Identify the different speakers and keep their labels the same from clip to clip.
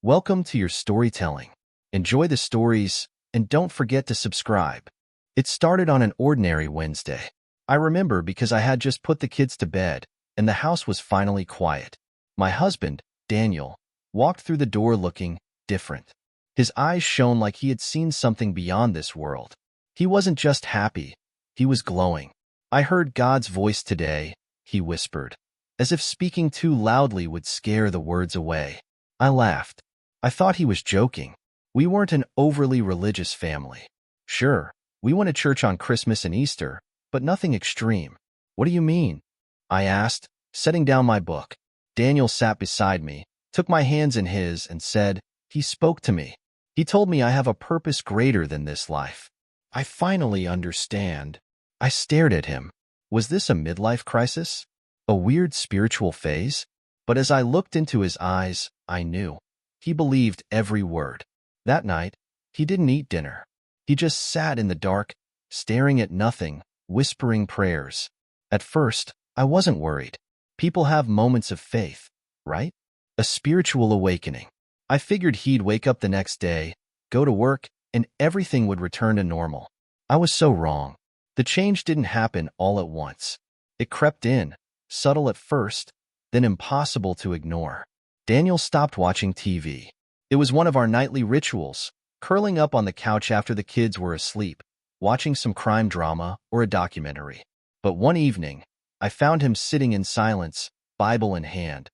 Speaker 1: Welcome to your storytelling. Enjoy the stories, and don't forget to subscribe. It started on an ordinary Wednesday. I remember because I had just put the kids to bed, and the house was finally quiet. My husband, Daniel, walked through the door looking different. His eyes shone like he had seen something beyond this world. He wasn't just happy, he was glowing. "I heard God's voice today," he whispered, as if speaking too loudly would scare the words away. I laughed. I thought he was joking. We weren't an overly religious family. Sure, we went to church on Christmas and Easter, but nothing extreme. "What do you mean?" I asked, setting down my book. Daniel sat beside me, took my hands in his, and said, "He spoke to me. He told me I have a purpose greater than this life. I finally understand." I stared at him. Was this a midlife crisis? A weird spiritual phase? But as I looked into his eyes, I knew. He believed every word. That night, he didn't eat dinner. He just sat in the dark, staring at nothing, whispering prayers. At first, I wasn't worried. People have moments of faith, right? A spiritual awakening. I figured he'd wake up the next day, go to work, and everything would return to normal. I was so wrong. The change didn't happen all at once. It crept in, subtle at first, then impossible to ignore. Daniel stopped watching TV. It was one of our nightly rituals, curling up on the couch after the kids were asleep, watching some crime drama or a documentary. But one evening, I found him sitting in silence, Bible in hand,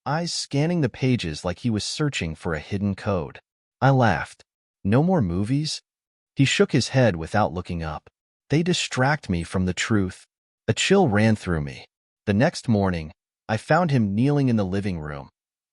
Speaker 1: eyes scanning the pages like he was searching for a hidden code. I laughed. "No more movies?" He shook his head without looking up. "They distract me from the truth." A chill ran through me. The next morning, I found him kneeling in the living room,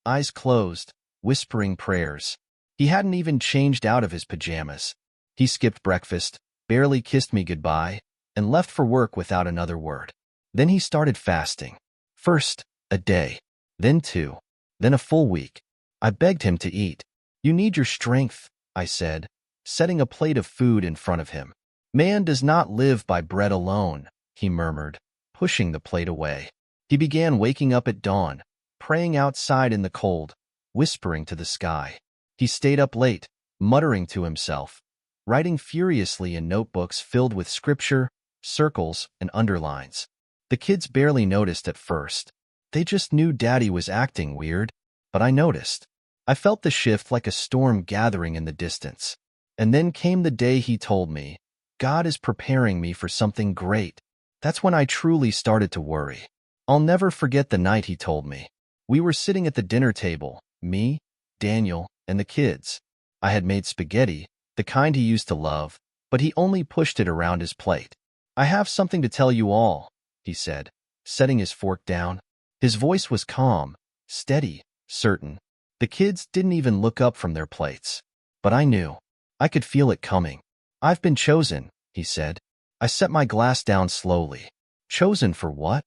Speaker 1: eyes closed, whispering prayers. He hadn't even changed out of his pajamas. He skipped breakfast, barely kissed me goodbye, and left for work without another word. Then he started fasting. First, a day, then 2, then a full week. I begged him to eat. "You need your strength," I said, setting a plate of food in front of him. "Man does not live by bread alone," he murmured, pushing the plate away. He began waking up at dawn, praying outside in the cold, whispering to the sky. He stayed up late, muttering to himself, writing furiously in notebooks filled with scripture, circles, and underlines. The kids barely noticed at first. They just knew Daddy was acting weird, but I noticed. I felt the shift like a storm gathering in the distance. And then came the day he told me, "God is preparing me for something great." That's when I truly started to worry. I'll never forget the night he told me. We were sitting at the dinner table, me, Daniel, and the kids. I had made spaghetti, the kind he used to love, but he only pushed it around his plate. "I have something to tell you all," he said, setting his fork down. His voice was calm, steady, certain. The kids didn't even look up from their plates. But I knew. I could feel it coming. "I've been chosen," he said. I set my glass down slowly. "Chosen for what?"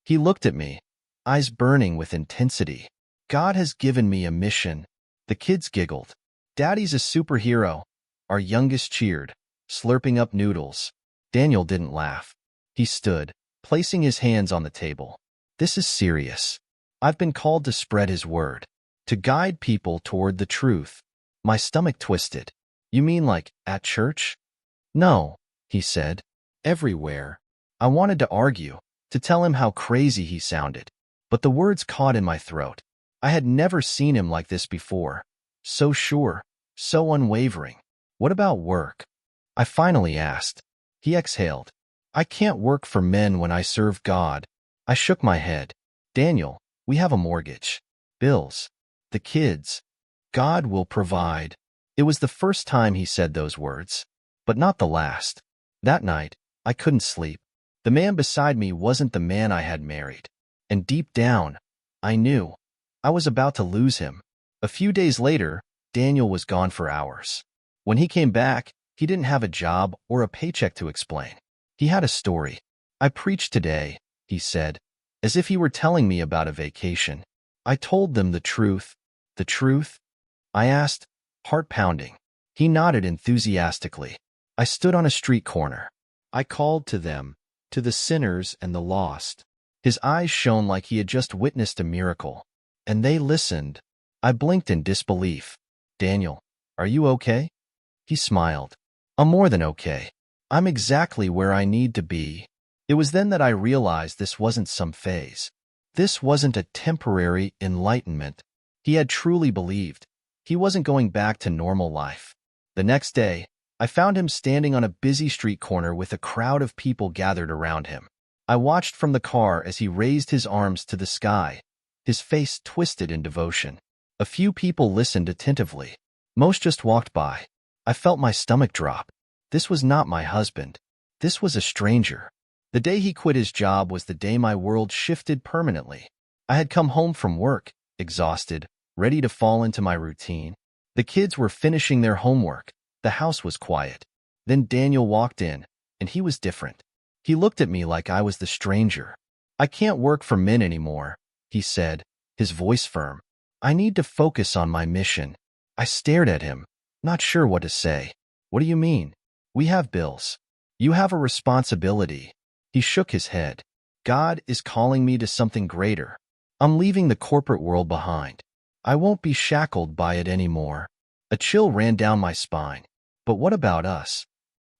Speaker 1: He looked at me, eyes burning with intensity. "God has given me a mission." The kids giggled. "Daddy's a superhero." Our youngest cheered, slurping up noodles. Daniel didn't laugh. He stood, placing his hands on the table. "This is serious. I've been called to spread his word, to guide people toward the truth." My stomach twisted. "You mean like at church?" "No," he said. "Everywhere." I wanted to argue, to tell him how crazy he sounded, but the words caught in my throat. I had never seen him like this before. So sure, so unwavering. "What about work?" I finally asked. He exhaled. "I can't work for men when I serve God." I shook my head. "Daniel, we have a mortgage. Bills. The kids. God will provide." It was the first time he said those words, but not the last. That night, I couldn't sleep. The man beside me wasn't the man I had married. And deep down, I knew I was about to lose him. A few days later, Daniel was gone for hours. When he came back, he didn't have a job or a paycheck to explain. He had a story. "I preached today," he said, as if he were telling me about a vacation. "I told them the truth." "The truth?" I asked, heart pounding. He nodded enthusiastically. "I stood on a street corner. I called to them, to the sinners and the lost." His eyes shone like he had just witnessed a miracle. "And they listened." I blinked in disbelief. Daniel, are you okay? He smiled. I'm more than okay. I'm exactly where I need to be. It was then that I realized this wasn't some phase. This wasn't a temporary enlightenment. He had truly believed. He wasn't going back to normal life. The next day, I found him standing on a busy street corner with a crowd of people gathered around him. I watched from the car as he raised his arms to the sky, his face twisted in devotion. A few people listened attentively. Most just walked by. I felt my stomach drop. This was not my husband. This was a stranger. The day he quit his job was the day my world shifted permanently. I had come home from work, exhausted, ready to fall into my routine. The kids were finishing their homework. The house was quiet. Then Daniel walked in, and he was different. He looked at me like I was the stranger. I can't work for men anymore, he said, his voice firm. I need to focus on my mission. I stared at him, not sure what to say. What do you mean? We have bills. You have a responsibility. He shook his head. God is calling me to something greater. I'm leaving the corporate world behind. I won't be shackled by it anymore. A chill ran down my spine. But what about us?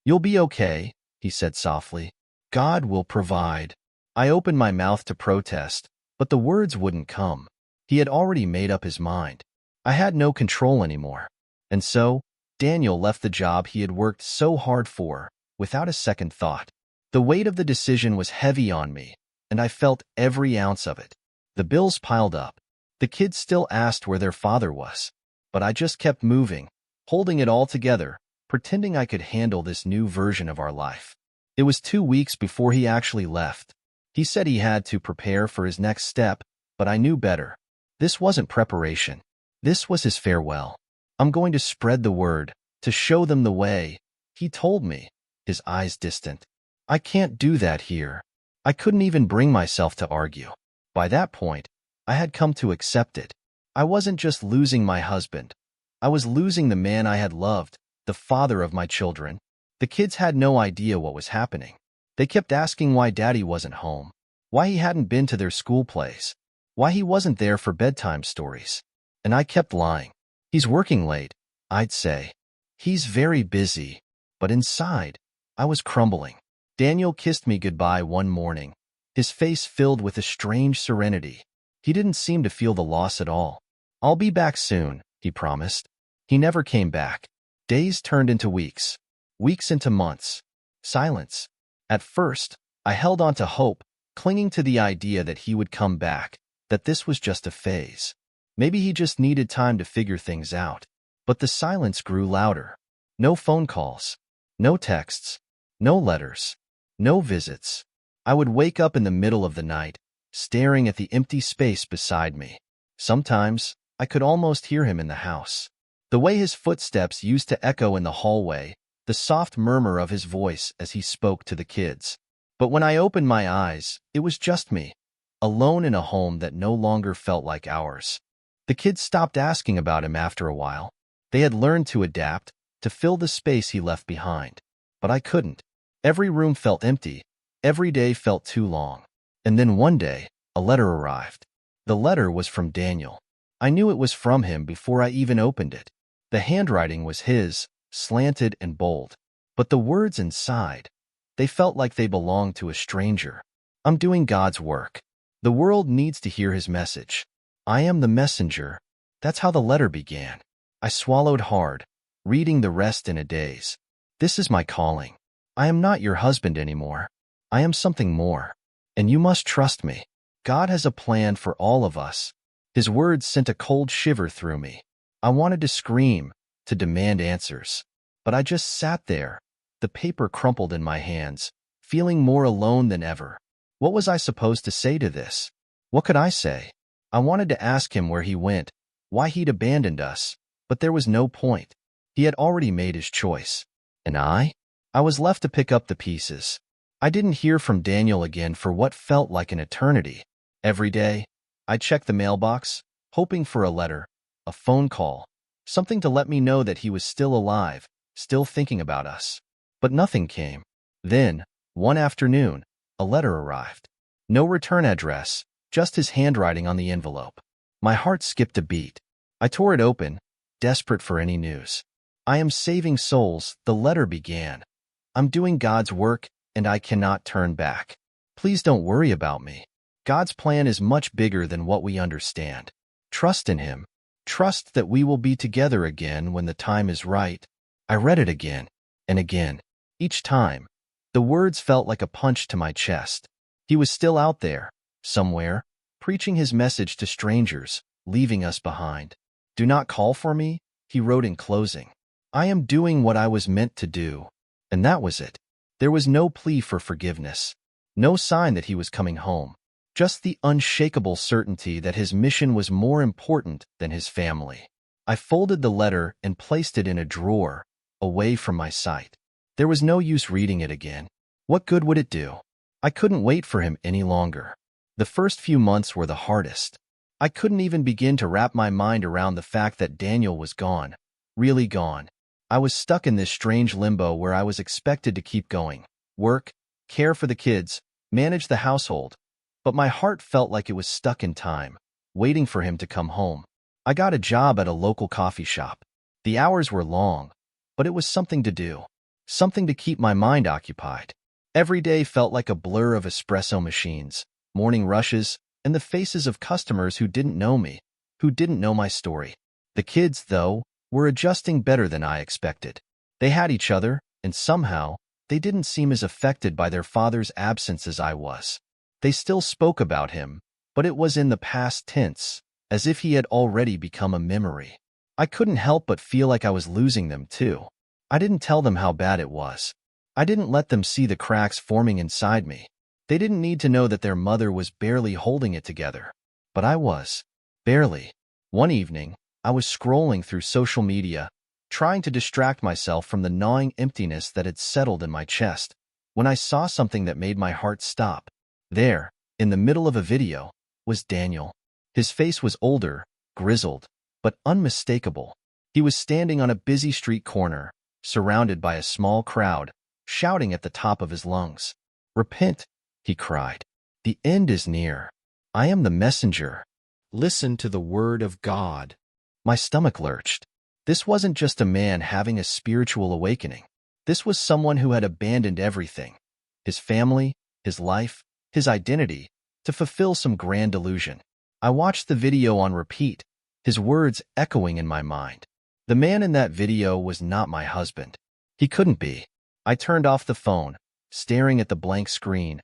Speaker 1: You'll be okay, he said softly. God will provide. I opened my mouth to protest, but the words wouldn't come. He had already made up his mind. I had no control anymore. And so, Daniel left the job he had worked so hard for, without a second thought. The weight of the decision was heavy on me, and I felt every ounce of it. The bills piled up. The kids still asked where their father was. But I just kept moving, holding it all together, pretending I could handle this new version of our life. It was 2 weeks before he actually left. He said he had to prepare for his next step, but I knew better. This wasn't preparation. This was his farewell. I'm going to spread the word, to show them the way, he told me, his eyes distant. I can't do that here. I couldn't even bring myself to argue. By that point, I had come to accept it. I wasn't just losing my husband. I was losing the man I had loved, the father of my children. The kids had no idea what was happening. They kept asking why Daddy wasn't home, why he hadn't been to their school plays, why he wasn't there for bedtime stories. And I kept lying. He's working late, I'd say. He's very busy. But inside, I was crumbling. Daniel kissed me goodbye one morning, his face filled with a strange serenity. He didn't seem to feel the loss at all. I'll be back soon, he promised. He never came back. Days turned into weeks. Weeks into months. Silence. At first, I held on to hope, clinging to the idea that he would come back, that this was just a phase. Maybe he just needed time to figure things out. But the silence grew louder. No phone calls. No texts. No letters. No visits. I would wake up in the middle of the night, staring at the empty space beside me. Sometimes, I could almost hear him in the house. The way his footsteps used to echo in the hallway, the soft murmur of his voice as he spoke to the kids. But when I opened my eyes, it was just me, alone in a home that no longer felt like ours. The kids stopped asking about him after a while. They had learned to adapt, to fill the space he left behind. But I couldn't. Every room felt empty. Every day felt too long. And then one day, a letter arrived. The letter was from Daniel. I knew it was from him before I even opened it. The handwriting was his, slanted and bold. But the words inside, they felt like they belonged to a stranger. I'm doing God's work. The world needs to hear his message. I am the messenger. That's how the letter began. I swallowed hard, reading the rest in a daze. This is my calling. I am not your husband anymore. I am something more. And you must trust me. God has a plan for all of us. His words sent a cold shiver through me. I wanted to scream, to demand answers. But I just sat there, the paper crumpled in my hands, feeling more alone than ever. What was I supposed to say to this? What could I say? I wanted to ask him where he went, why he'd abandoned us, but there was no point. He had already made his choice. And I was left to pick up the pieces. I didn't hear from Daniel again for what felt like an eternity. Every day, I checked the mailbox, hoping for a letter, a phone call, something to let me know that he was still alive, still thinking about us. But nothing came. Then, one afternoon, a letter arrived. No return address, just his handwriting on the envelope. My heart skipped a beat. I tore it open, desperate for any news. I am saving souls, the letter began. I'm doing God's work, and I cannot turn back. Please don't worry about me. God's plan is much bigger than what we understand. Trust in Him. Trust that we will be together again when the time is right. I read it again and again. Each time, the words felt like a punch to my chest. He was still out there, somewhere, preaching His message to strangers, leaving us behind. Do not call for me, He wrote in closing. I am doing what I was meant to do. And that was it. There was no plea for forgiveness, no sign that He was coming home, just the unshakable certainty that His mission was more important than His family. I folded the letter and placed it in a drawer, away from my sight. There was no use reading it again. What good would it do? I couldn't wait for Him any longer. The first few months were the hardest. I couldn't even begin to wrap my mind around the fact that Daniel was gone, really gone. I was stuck in this strange limbo where I was expected to keep going, work, care for the kids, manage the household, but my heart felt like it was stuck in time, waiting for Him to come home. I got a job at a local coffee shop. The hours were long, but it was something to do, something to keep my mind occupied. Every day felt like a blur of espresso machines, morning rushes, and the faces of customers who didn't know me, who didn't know my story. The kids, though, were adjusting better than I expected. They had each other, and somehow, they didn't seem as affected by their father's absence as I was. They still spoke about him, but it was in the past tense, as if he had already become a memory. I couldn't help but feel like I was losing them, too. I didn't tell them how bad it was. I didn't let them see the cracks forming inside me. They didn't need to know that their mother was barely holding it together. But I was. Barely. One evening, I was scrolling through social media, trying to distract myself from the gnawing emptiness that had settled in my chest, when I saw something that made my heart stop. There, in the middle of a video, was Daniel. His face was older, grizzled, but unmistakable. He was standing on a busy street corner, surrounded by a small crowd, shouting at the top of his lungs. "Repent," he cried. "The end is near. I am the messenger. Listen to the word of God." My stomach lurched. This wasn't just a man having a spiritual awakening. This was someone who had abandoned everything, his family, his life, his identity, to fulfill some grand illusion. I watched the video on repeat, his words echoing in my mind. The man in that video was not my husband. He couldn't be. I turned off the phone, staring at the blank screen,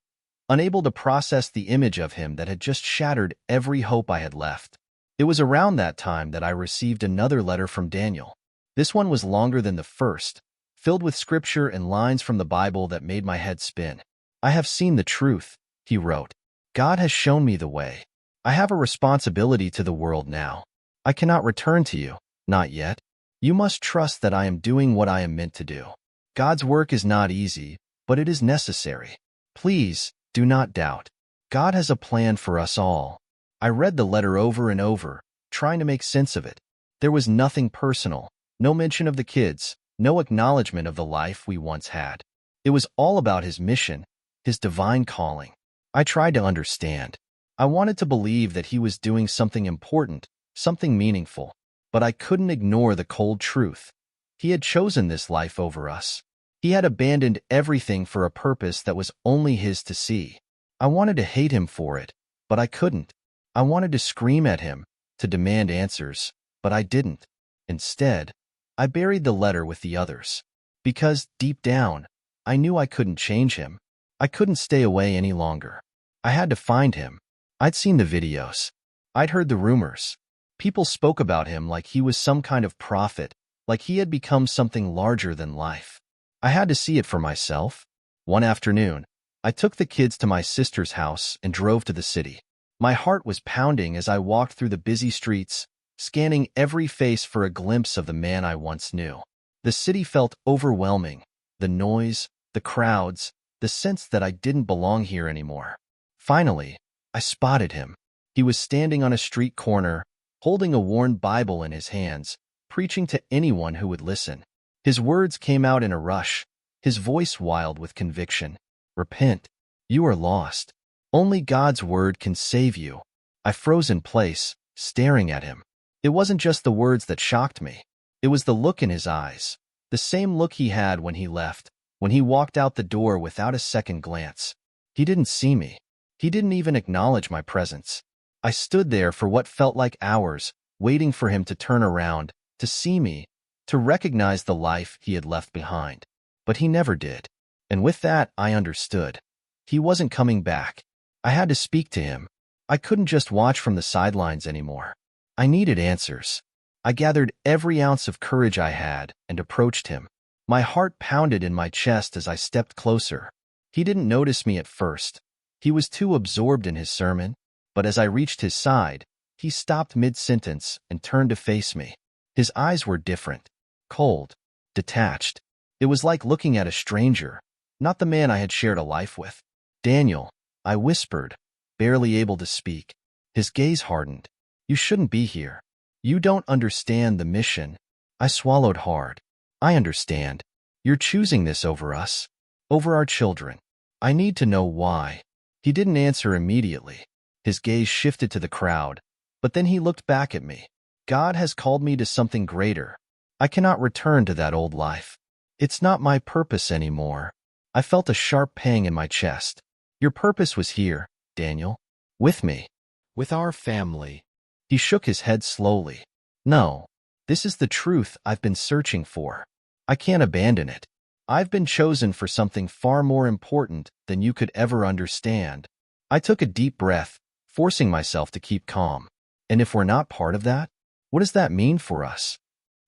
Speaker 1: unable to process the image of him that had just shattered every hope I had left. It was around that time that I received another letter from Daniel. This one was longer than the first, filled with scripture and lines from the Bible that made my head spin. "I have seen the truth," he wrote. "God has shown me the way. I have a responsibility to the world now. I cannot return to you, not yet. You must trust that I am doing what I am meant to do. God's work is not easy, but it is necessary. Please, do not doubt. God has a plan for us all." I read the letter over and over, trying to make sense of it. There was nothing personal, no mention of the kids, no acknowledgement of the life we once had. It was all about His mission, His divine calling. I tried to understand. I wanted to believe that He was doing something important, something meaningful, but I couldn't ignore the cold truth. He had chosen this life over us. He had abandoned everything for a purpose that was only His to see. I wanted to hate Him for it, but I couldn't. I wanted to scream at Him, to demand answers, but I didn't. Instead, I buried the letter with the others. Because, deep down, I knew I couldn't change Him. I couldn't stay away any longer. I had to find Him. I'd seen the videos. I'd heard the rumors. People spoke about Him like He was some kind of prophet, like He had become something larger than life. I had to see it for myself. One afternoon, I took the kids to my sister's house and drove to the city. My heart was pounding as I walked through the busy streets, scanning every face for a glimpse of the man I once knew. The city felt overwhelming. The noise, the crowds, the sense that I didn't belong here anymore. Finally, I spotted him. He was standing on a street corner, holding a worn Bible in his hands, preaching to anyone who would listen. His words came out in a rush, his voice wild with conviction. "Repent. You are lost. Only God's word can save you." I froze in place, staring at him. It wasn't just the words that shocked me. It was the look in his eyes, the same look he had when he left, when he walked out the door without a second glance. He didn't see me. He didn't even acknowledge my presence. I stood there for what felt like hours, waiting for him to turn around, to see me, to recognize the life he had left behind. But he never did. And with that, I understood. He wasn't coming back. I had to speak to him. I couldn't just watch from the sidelines anymore. I needed answers. I gathered every ounce of courage I had and approached him. My heart pounded in my chest as I stepped closer. He didn't notice me at first. He was too absorbed in his sermon. But as I reached his side, he stopped mid-sentence and turned to face me. His eyes were different, cold, detached. It was like looking at a stranger, not the man I had shared a life with. "Daniel," I whispered, barely able to speak. His gaze hardened. "You shouldn't be here. You don't understand the mission." I swallowed hard. "I understand. You're choosing this over us, over our children. I need to know why." He didn't answer immediately. His gaze shifted to the crowd, but then he looked back at me. "God has called me to something greater. I cannot return to that old life. It's not my purpose anymore." I felt a sharp pang in my chest. "Your purpose was here, Daniel. With me. With our family." He shook his head slowly. "No, this is the truth I've been searching for. I can't abandon it. I've been chosen for something far more important than you could ever understand." I took a deep breath, forcing myself to keep calm. "And if we're not part of that, what does that mean for us?"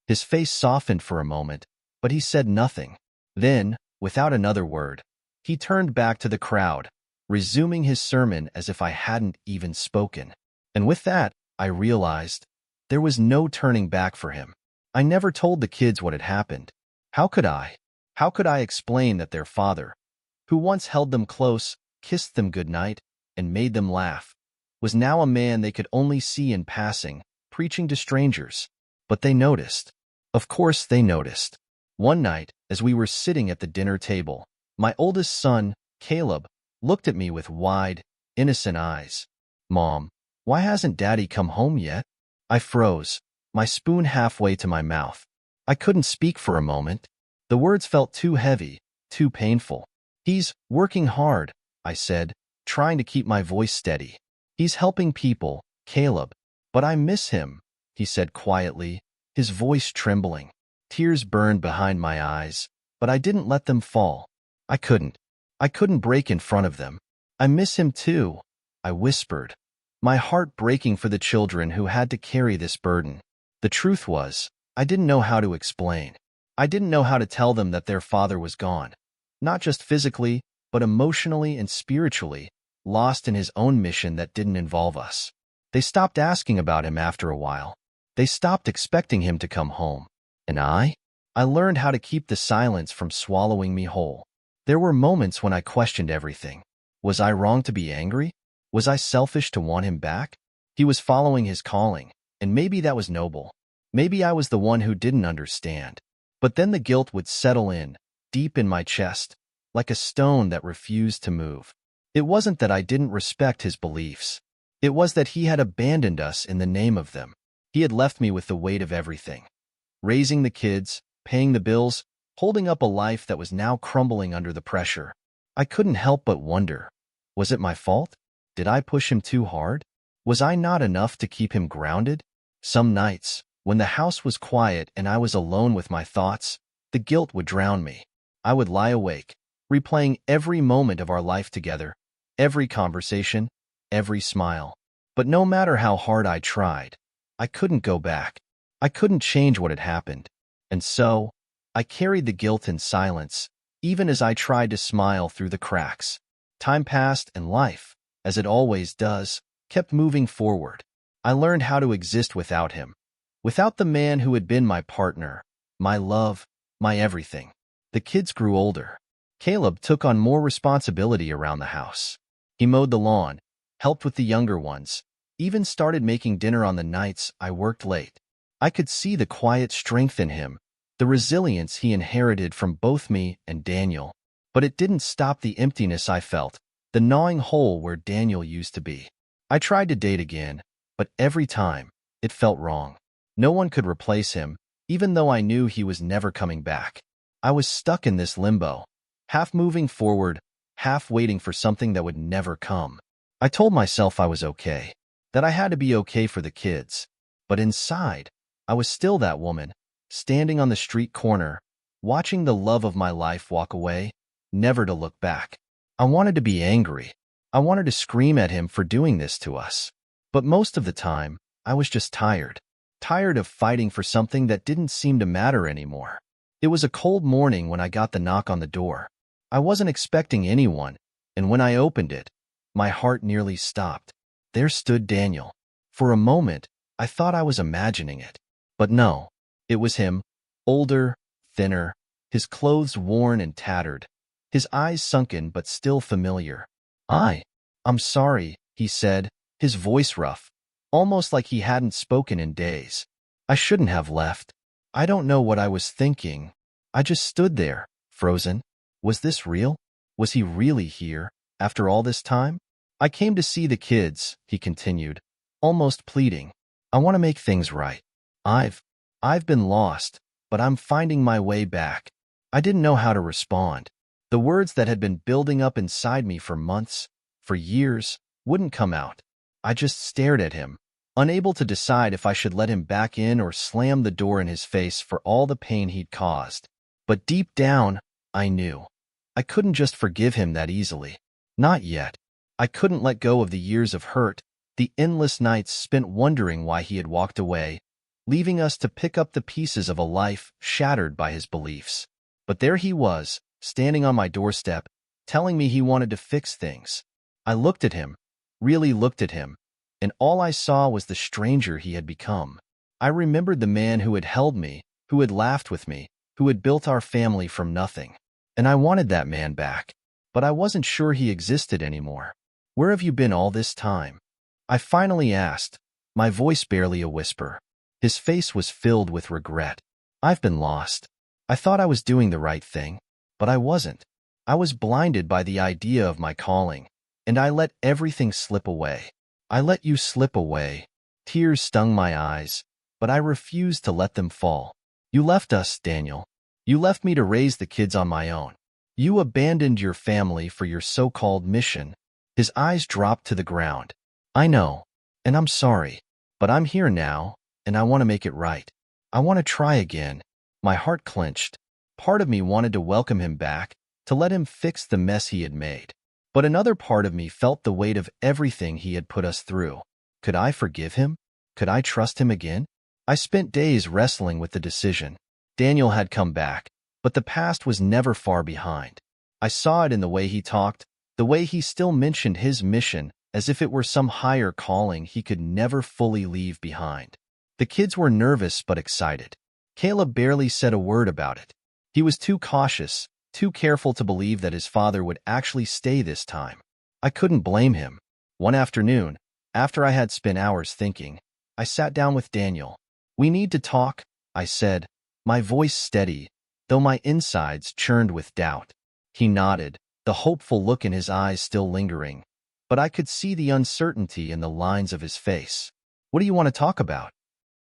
Speaker 1: His face softened for a moment, but he said nothing. Then, without another word, he turned back to the crowd, resuming his sermon as if I hadn't even spoken. And with that, I realized there was no turning back for him. I never told the kids what had happened. How could I? How could I explain that their father, who once held them close, kissed them goodnight, and made them laugh, was now a man they could only see in passing, preaching to strangers? But they noticed. Of course they noticed. One night, as we were sitting at the dinner table, my oldest son, Caleb, looked at me with wide, innocent eyes. "Mom, why hasn't Daddy come home yet?" I froze, my spoon halfway to my mouth. I couldn't speak for a moment. The words felt too heavy, too painful. "He's working hard," I said, trying to keep my voice steady. "He's helping people, Caleb. But I miss him," he said quietly, his voice trembling. Tears burned behind my eyes, but I didn't let them fall. I couldn't break in front of them. "I miss him too," I whispered, my heart breaking for the children who had to carry this burden. The truth was, I didn't know how to explain. I didn't know how to tell them that their father was gone, not just physically, but emotionally and spiritually, lost in his own mission that didn't involve us. They stopped asking about him after a while. They stopped expecting him to come home. And I learned how to keep the silence from swallowing me whole. There were moments when I questioned everything. Was I wrong to be angry? Was I selfish to want him back? He was following his calling, and maybe that was noble. Maybe I was the one who didn't understand. But then the guilt would settle in, deep in my chest, like a stone that refused to move. It wasn't that I didn't respect his beliefs. It was that he had abandoned us in the name of them. He had left me with the weight of everything. Raising the kids, paying the bills, holding up a life that was now crumbling under the pressure. I couldn't help but wonder, was it my fault? Did I push him too hard? Was I not enough to keep him grounded? Some nights, when the house was quiet and I was alone with my thoughts, the guilt would drown me. I would lie awake, replaying every moment of our life together, every conversation, every smile. But no matter how hard I tried, I couldn't go back. I couldn't change what had happened. And so, I carried the guilt in silence, even as I tried to smile through the cracks. Time passed and life, as it always does, kept moving forward. I learned how to exist without him, without the man who had been my partner, my love, my everything. The kids grew older. Caleb took on more responsibility around the house. He mowed the lawn, helped with the younger ones, even started making dinner on the nights I worked late. I could see the quiet strength in him, the resilience he inherited from both me and Daniel. But it didn't stop the emptiness I felt, the gnawing hole where Daniel used to be. I tried to date again, but every time, it felt wrong. No one could replace him, even though I knew he was never coming back. I was stuck in this limbo, half moving forward, half waiting for something that would never come. I told myself I was okay, that I had to be okay for the kids. But inside, I was still that woman, standing on the street corner, watching the love of my life walk away, never to look back. I wanted to be angry. I wanted to scream at him for doing this to us. But most of the time, I was just tired. Tired of fighting for something that didn't seem to matter anymore. It was a cold morning when I got the knock on the door. I wasn't expecting anyone, and when I opened it, my heart nearly stopped. There stood Daniel. For a moment, I thought I was imagining it. But no, it was him, older, thinner, his clothes worn and tattered, his eyes sunken but still familiar. I'm sorry, he said, his voice rough, almost like he hadn't spoken in days. I shouldn't have left. I don't know what I was thinking. I just stood there, frozen. Was this real? Was he really here, after all this time? I came to see the kids, he continued, almost pleading. I want to make things right. I've been lost, but I'm finding my way back. I didn't know how to respond. The words that had been building up inside me for months, for years, wouldn't come out. I just stared at him, unable to decide if I should let him back in or slam the door in his face for all the pain he'd caused. But deep down, I knew. I couldn't just forgive him that easily. Not yet. I couldn't let go of the years of hurt, the endless nights spent wondering why he had walked away, leaving us to pick up the pieces of a life shattered by his beliefs. But there he was, standing on my doorstep, telling me he wanted to fix things. I looked at him, really looked at him, and all I saw was the stranger he had become. I remembered the man who had held me, who had laughed with me, who had built our family from nothing. And I wanted that man back, but I wasn't sure he existed anymore. Where have you been all this time? I finally asked, my voice barely a whisper. His face was filled with regret. I've been lost. I thought I was doing the right thing, but I wasn't. I was blinded by the idea of my calling, and I let everything slip away. I let you slip away. Tears stung my eyes, but I refused to let them fall. You left us, Daniel. You left me to raise the kids on my own. You abandoned your family for your so-called mission. His eyes dropped to the ground. I know, and I'm sorry, but I'm here now, and I want to make it right. I want to try again. My heart clenched. Part of me wanted to welcome him back, to let him fix the mess he had made. But another part of me felt the weight of everything he had put us through. Could I forgive him? Could I trust him again? I spent days wrestling with the decision. Daniel had come back, but the past was never far behind. I saw it in the way he talked, the way he still mentioned his mission as if it were some higher calling he could never fully leave behind. The kids were nervous but excited. Caleb barely said a word about it. He was too cautious, too careful to believe that his father would actually stay this time. I couldn't blame him. One afternoon, after I had spent hours thinking, I sat down with Daniel. We need to talk, I said, my voice steady, though my insides churned with doubt. He nodded, the hopeful look in his eyes still lingering, but I could see the uncertainty in the lines of his face. What do you want to talk about?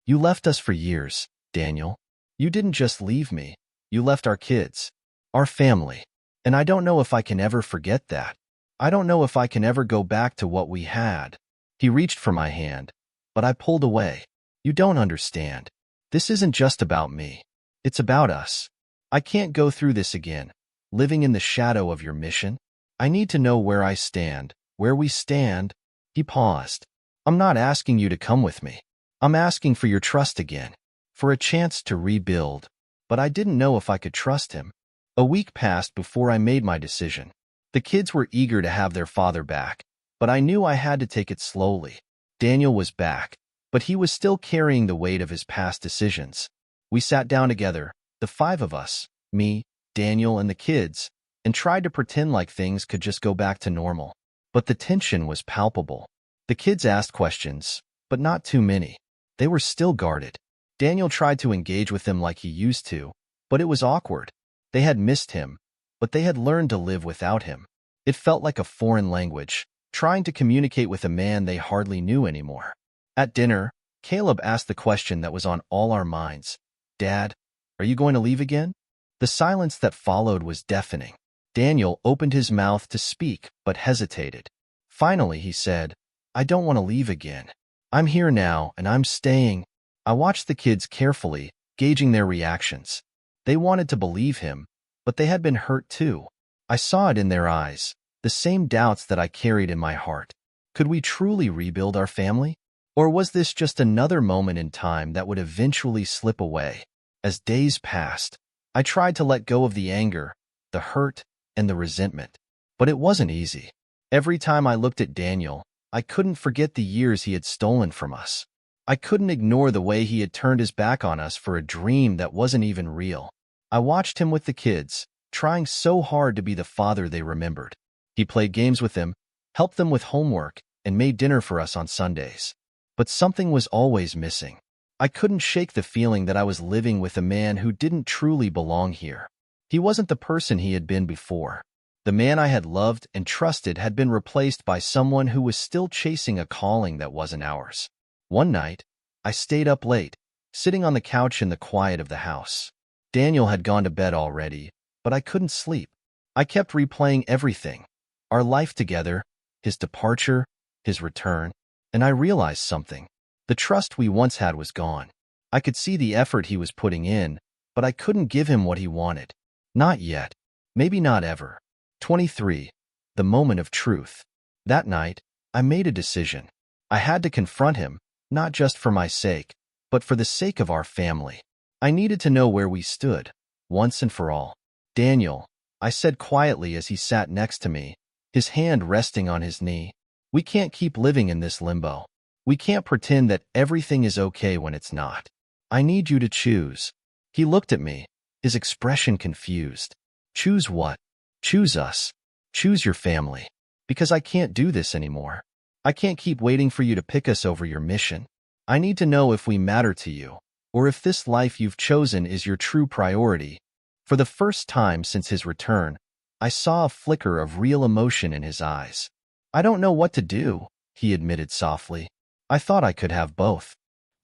Speaker 1: You left us for years, Daniel. You didn't just leave me. You left our kids, our family. And I don't know if I can ever forget that. I don't know if I can ever go back to what we had. He reached for my hand, but I pulled away. You don't understand. This isn't just about me. It's about us. I can't go through this again, living in the shadow of your mission. I need to know where I stand, where we stand. He paused. I'm not asking you to come with me. I'm asking for your trust again, for a chance to rebuild. But I didn't know if I could trust him. A week passed before I made my decision. The kids were eager to have their father back, but I knew I had to take it slowly. Daniel was back, but he was still carrying the weight of his past decisions. We sat down together, the five of us, me, Daniel, and the kids, and tried to pretend like things could just go back to normal. But the tension was palpable. The kids asked questions, but not too many. They were still guarded. Daniel tried to engage with them like he used to, but it was awkward. They had missed him, but they had learned to live without him. It felt like a foreign language, trying to communicate with a man they hardly knew anymore. At dinner, Caleb asked the question that was on all our minds. Dad, are you going to leave again? The silence that followed was deafening. Daniel opened his mouth to speak, but hesitated. Finally, he said, I don't want to leave again. I'm here now, and I'm staying. I watched the kids carefully, gauging their reactions. They wanted to believe him, but they had been hurt too. I saw it in their eyes, the same doubts that I carried in my heart. Could we truly rebuild our family? Or was this just another moment in time that would eventually slip away? As days passed, I tried to let go of the anger, the hurt, and the resentment. But it wasn't easy. Every time I looked at Daniel, I couldn't forget the years he had stolen from us. I couldn't ignore the way he had turned his back on us for a dream that wasn't even real. I watched him with the kids, trying so hard to be the father they remembered. He played games with them, helped them with homework, and made dinner for us on Sundays. But something was always missing. I couldn't shake the feeling that I was living with a man who didn't truly belong here. He wasn't the person he had been before. The man I had loved and trusted had been replaced by someone who was still chasing a calling that wasn't ours. One night, I stayed up late, sitting on the couch in the quiet of the house. Daniel had gone to bed already, but I couldn't sleep. I kept replaying everything. Our life together, his departure, his return, and I realized something. The trust we once had was gone. I could see the effort he was putting in, but I couldn't give him what he wanted. Not yet. Maybe not ever. 23. The moment of truth. That night, I made a decision. I had to confront him, not just for my sake, but for the sake of our family. I needed to know where we stood, once and for all. Daniel, I said quietly as he sat next to me, his hand resting on his knee, we can't keep living in this limbo. We can't pretend that everything is okay when it's not. I need you to choose. He looked at me, his expression confused. Choose what? Choose us. Choose your family. Because I can't do this anymore. I can't keep waiting for you to pick us over your mission. I need to know if we matter to you, or if this life you've chosen is your true priority. For the first time since his return, I saw a flicker of real emotion in his eyes. I don't know what to do, he admitted softly. I thought I could have both.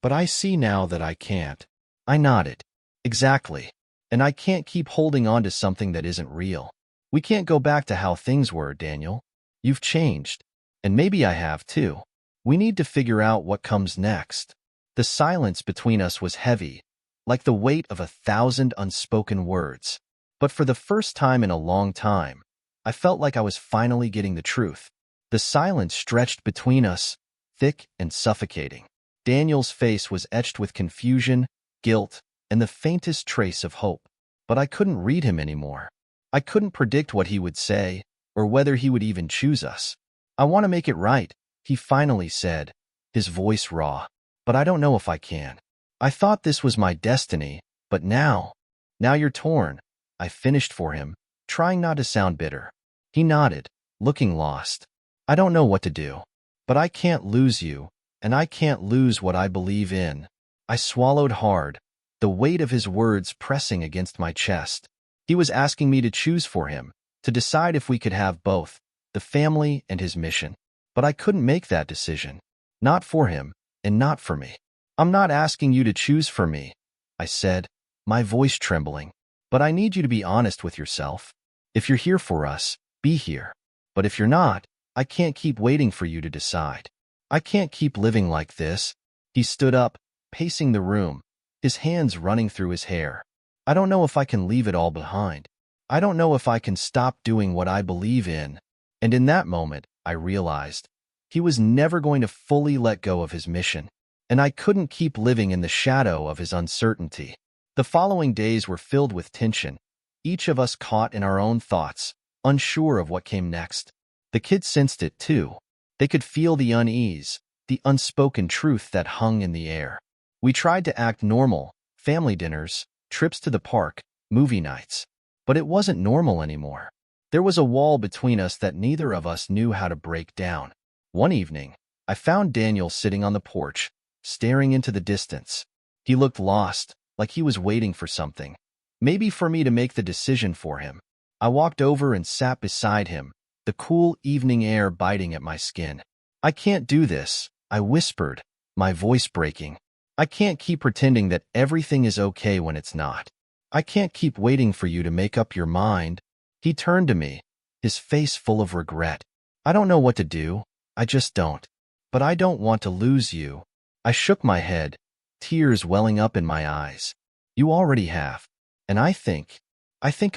Speaker 1: But I see now that I can't. I nodded. Exactly. And I can't keep holding on to something that isn't real. We can't go back to how things were, Daniel. You've changed. And maybe I have too. We need to figure out what comes next. The silence between us was heavy, like the weight of 1,000 unspoken words. But for the first time in a long time, I felt like I was finally getting the truth. The silence stretched between us, thick and suffocating. Daniel's face was etched with confusion, guilt, and the faintest trace of hope. But I couldn't read him anymore. I couldn't predict what he would say, or whether he would even choose us. I want to make it right, he finally said, his voice raw. But I don't know if I can. I thought this was my destiny, but now you're torn. I finished for him, trying not to sound bitter. He nodded, looking lost. I don't know what to do. But I can't lose you, and I can't lose what I believe in. I swallowed hard, the weight of his words pressing against my chest. He was asking me to choose for him, to decide if we could have both, the family and his mission. But I couldn't make that decision. Not for him, and not for me. I'm not asking you to choose for me, I said, my voice trembling. But I need you to be honest with yourself. If you're here for us, be here. But if you're not, I can't keep waiting for you to decide. I can't keep living like this. He stood up, pacing the room, his hands running through his hair. I don't know if I can leave it all behind. I don't know if I can stop doing what I believe in. And in that moment, I realized he was never going to fully let go of his mission, and I couldn't keep living in the shadow of his uncertainty. The following days were filled with tension, each of us caught in our own thoughts, unsure of what came next. The kids sensed it too. They could feel the unease, the unspoken truth that hung in the air. We tried to act normal, family dinners, trips to the park, movie nights. But it wasn't normal anymore. There was a wall between us that neither of us knew how to break down. One evening, I found Daniel sitting on the porch, staring into the distance. He looked lost, like he was waiting for something. Maybe for me to make the decision for him. I walked over and sat beside him, the cool evening air biting at my skin. I can't do this, I whispered, my voice breaking. I can't keep pretending that everything is okay when it's not. I can't keep waiting for you to make up your mind. He turned to me, his face full of regret. I don't know what to do. I just don't. But I don't want to lose you. I shook my head, tears welling up in my eyes. You already have. And I think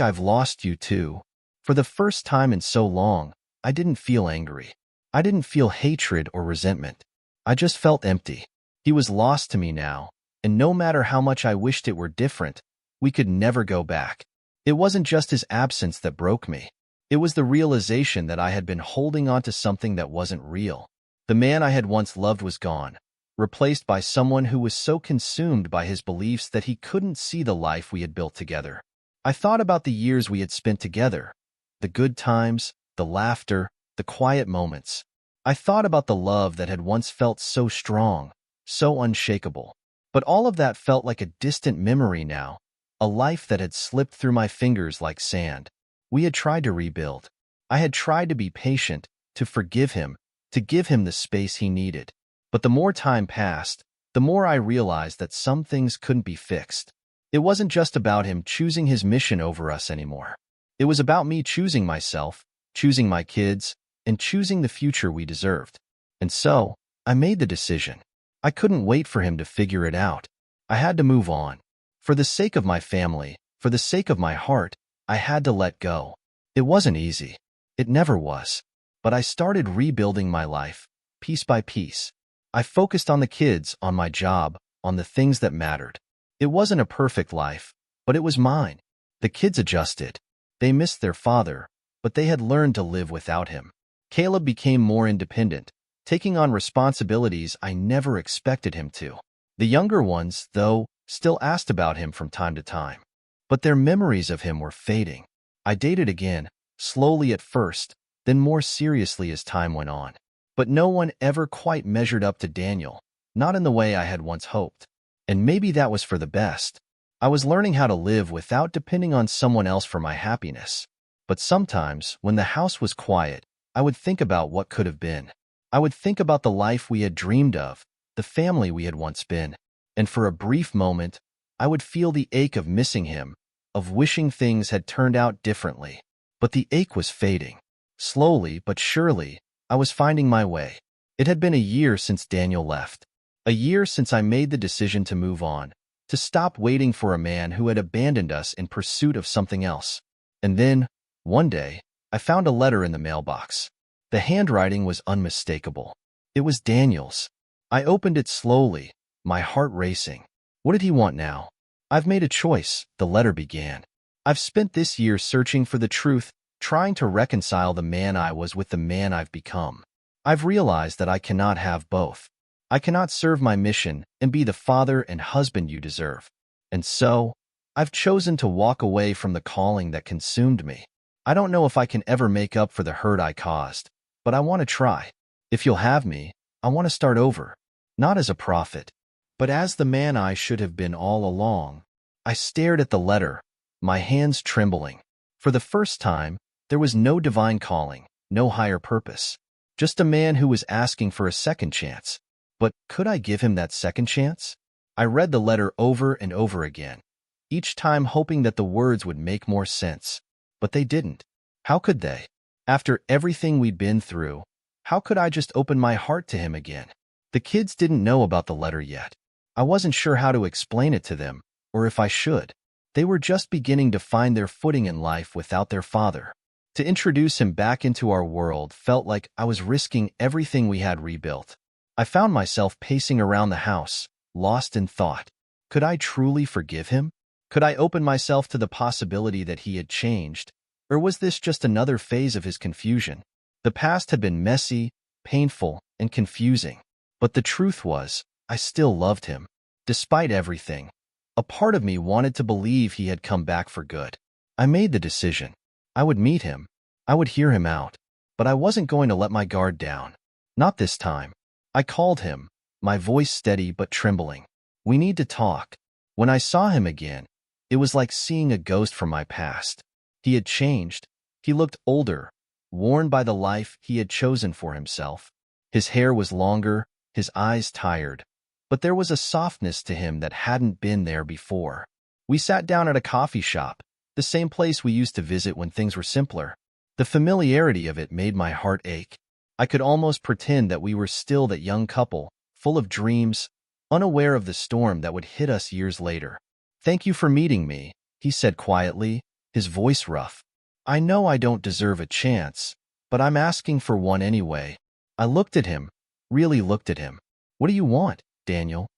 Speaker 1: I've lost you too. For the first time in so long, I didn't feel angry. I didn't feel hatred or resentment. I just felt empty. He was lost to me now, and no matter how much I wished it were different, we could never go back. It wasn't just his absence that broke me. It was the realization that I had been holding on to something that wasn't real. The man I had once loved was gone, replaced by someone who was so consumed by his beliefs that he couldn't see the life we had built together. I thought about the years we had spent together, the good times, the laughter, the quiet moments. I thought about the love that had once felt so strong, so unshakable. But all of that felt like a distant memory now, a life that had slipped through my fingers like sand. We had tried to rebuild. I had tried to be patient, to forgive him, to give him the space he needed. But the more time passed, the more I realized that some things couldn't be fixed. It wasn't just about him choosing his mission over us anymore. It was about me choosing myself, choosing my kids, and choosing the future we deserved. And so, I made the decision. I couldn't wait for him to figure it out. I had to move on. For the sake of my family, for the sake of my heart, I had to let go. It wasn't easy. It never was. But I started rebuilding my life, piece by piece. I focused on the kids, on my job, on the things that mattered. It wasn't a perfect life, but it was mine. The kids adjusted. They missed their father, but they had learned to live without him. Caleb became more independent, taking on responsibilities I never expected him to. The younger ones, though, still asked about him from time to time. But their memories of him were fading. I dated again, slowly at first, then more seriously as time went on. But no one ever quite measured up to Daniel, not in the way I had once hoped. And maybe that was for the best. I was learning how to live without depending on someone else for my happiness. But sometimes, when the house was quiet, I would think about what could have been. I would think about the life we had dreamed of, the family we had once been. And for a brief moment, I would feel the ache of missing him, of wishing things had turned out differently. But the ache was fading. Slowly but surely, I was finding my way. It had been a year since Daniel left. A year since I made the decision to move on, to stop waiting for a man who had abandoned us in pursuit of something else. And then, one day, I found a letter in the mailbox. The handwriting was unmistakable. It was Daniel's. I opened it slowly, my heart racing. What did he want now? I've made a choice, the letter began. I've spent this year searching for the truth, trying to reconcile the man I was with the man I've become. I've realized that I cannot have both. I cannot serve my mission and be the father and husband you deserve. And so, I've chosen to walk away from the calling that consumed me. I don't know if I can ever make up for the hurt I caused, but I want to try. If you'll have me, I want to start over. Not as a prophet, but as the man I should have been all along. I stared at the letter, my hands trembling. For the first time, there was no divine calling, no higher purpose. Just a man who was asking for a second chance. But could I give him that second chance? I read the letter over and over again, each time hoping that the words would make more sense. But they didn't. How could they? After everything we'd been through, how could I just open my heart to him again? The kids didn't know about the letter yet. I wasn't sure how to explain it to them, or if I should. They were just beginning to find their footing in life without their father. To introduce him back into our world felt like I was risking everything we had rebuilt. I found myself pacing around the house, lost in thought. Could I truly forgive him? Could I open myself to the possibility that he had changed? Or was this just another phase of his confusion? The past had been messy, painful, and confusing. But the truth was, I still loved him. Despite everything, a part of me wanted to believe he had come back for good. I made the decision. I would meet him. I would hear him out. But I wasn't going to let my guard down. Not this time. I called him, my voice steady but trembling. We need to talk. When I saw him again, it was like seeing a ghost from my past. He had changed. He looked older, worn by the life he had chosen for himself. His hair was longer, his eyes tired, but there was a softness to him that hadn't been there before. We sat down at a coffee shop, the same place we used to visit when things were simpler. The familiarity of it made my heart ache. I could almost pretend that we were still that young couple, full of dreams, unaware of the storm that would hit us years later. "Thank you for meeting me," he said quietly, his voice rough. "I know I don't deserve a chance, but I'm asking for one anyway." I looked at him, really looked at him. "What do you want, Daniel?"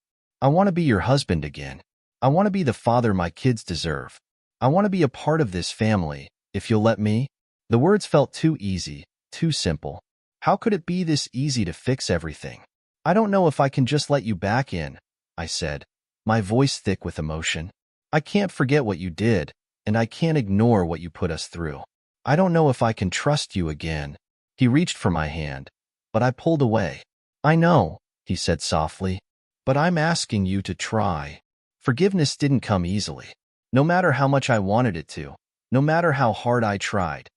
Speaker 1: "I want to be your husband again. I want to be the father my kids deserve. I want to be a part of this family, if you'll let me." The words felt too easy, too simple. How could it be this easy to fix everything? "I don't know if I can just let you back in," I said, my voice thick with emotion. "I can't forget what you did, and I can't ignore what you put us through. I don't know if I can trust you again." He reached for my hand, but I pulled away. "I know," he said softly, "but I'm asking you to try." Forgiveness didn't come easily. No matter how much I wanted it to, no matter how hard I tried,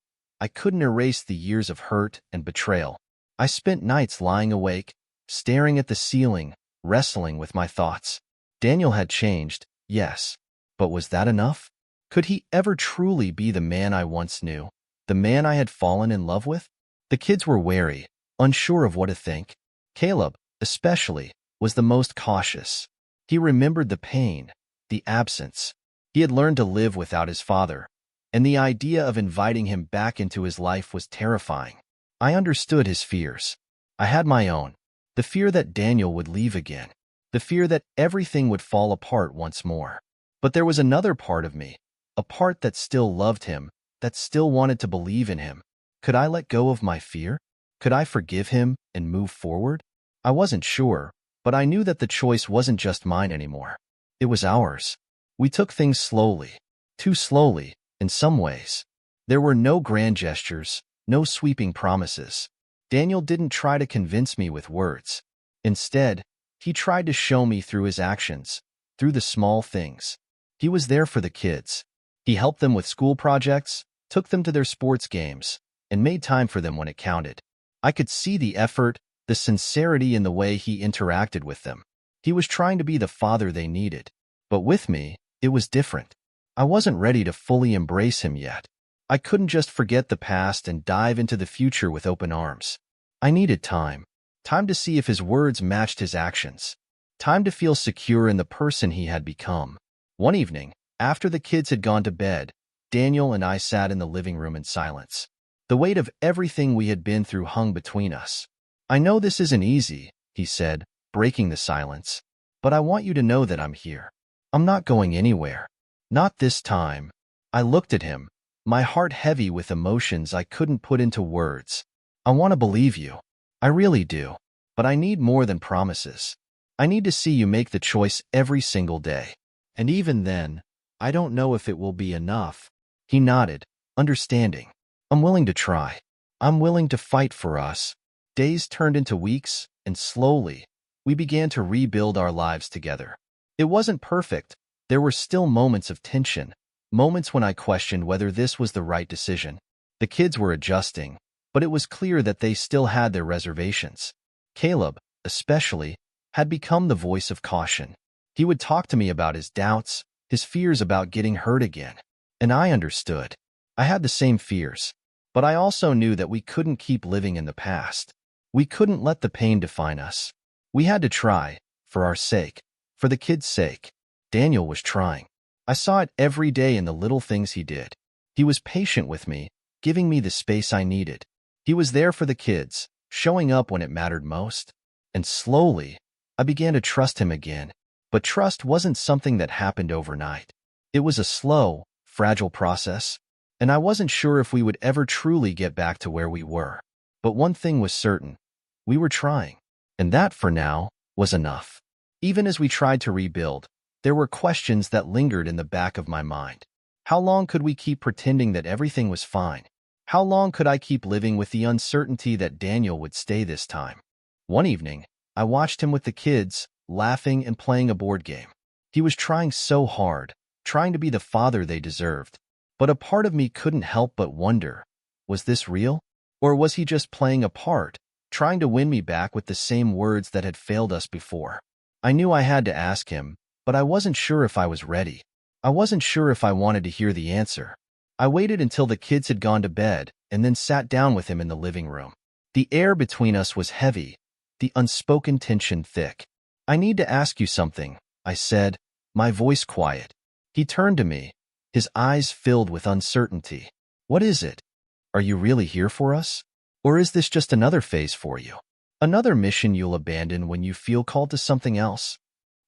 Speaker 1: I couldn't erase the years of hurt and betrayal. I spent nights lying awake, staring at the ceiling, wrestling with my thoughts. Daniel had changed, yes, but was that enough? Could he ever truly be the man I once knew, the man I had fallen in love with? The kids were wary, unsure of what to think. Caleb, especially, was the most cautious. He remembered the pain, the absence. He had learned to live without his father, and the idea of inviting him back into his life was terrifying. I understood his fears. I had my own. The fear that Daniel would leave again. The fear that everything would fall apart once more. But there was another part of me, a part that still loved him, that still wanted to believe in him. Could I let go of my fear? Could I forgive him and move forward? I wasn't sure, but I knew that the choice wasn't just mine anymore. It was ours. We took things slowly, too slowly, in some ways. There were no grand gestures, no sweeping promises. Daniel didn't try to convince me with words. Instead, he tried to show me through his actions, through the small things. He was there for the kids. He helped them with school projects, took them to their sports games, and made time for them when it counted. I could see the effort, the sincerity in the way he interacted with them. He was trying to be the father they needed. But with me, it was different. I wasn't ready to fully embrace him yet. I couldn't just forget the past and dive into the future with open arms. I needed time. Time to see if his words matched his actions. Time to feel secure in the person he had become. One evening, after the kids had gone to bed, Daniel and I sat in the living room in silence. The weight of everything we had been through hung between us. "I know this isn't easy," he said, breaking the silence, "but I want you to know that I'm here. I'm not going anywhere. Not this time." I looked at him, my heart heavy with emotions I couldn't put into words. "I want to believe you. I really do. But I need more than promises. I need to see you make the choice every single day. And even then, I don't know if it will be enough." He nodded, understanding. "I'm willing to try. I'm willing to fight for us." Days turned into weeks, and slowly, we began to rebuild our lives together. It wasn't perfect. There were still moments of tension, moments when I questioned whether this was the right decision. The kids were adjusting, but it was clear that they still had their reservations. Caleb, especially, had become the voice of caution. He would talk to me about his doubts, his fears about getting hurt again. And I understood. I had the same fears. But I also knew that we couldn't keep living in the past. We couldn't let the pain define us. We had to try, for our sake, for the kids' sake. Daniel was trying. I saw it every day in the little things he did. He was patient with me, giving me the space I needed. He was there for the kids, showing up when it mattered most. And slowly, I began to trust him again. But trust wasn't something that happened overnight. It was a slow, fragile process, and I wasn't sure if we would ever truly get back to where we were. But one thing was certain. We were trying. And that, for now, was enough. Even as we tried to rebuild, there were questions that lingered in the back of my mind. How long could we keep pretending that everything was fine? How long could I keep living with the uncertainty that Daniel would stay this time? One evening, I watched him with the kids, laughing and playing a board game. He was trying so hard, trying to be the father they deserved. But a part of me couldn't help but wonder, was this real? Or was he just playing a part, trying to win me back with the same words that had failed us before? I knew I had to ask him, but I wasn't sure if I was ready. I wasn't sure if I wanted to hear the answer. I waited until the kids had gone to bed and then sat down with him in the living room. The air between us was heavy, the unspoken tension thick. "I need to ask you something," I said, my voice quiet. He turned to me, his eyes filled with uncertainty. "What is it? Are you really here for us? Or is this just another phase for you? Another mission you'll abandon when you feel called to something else?"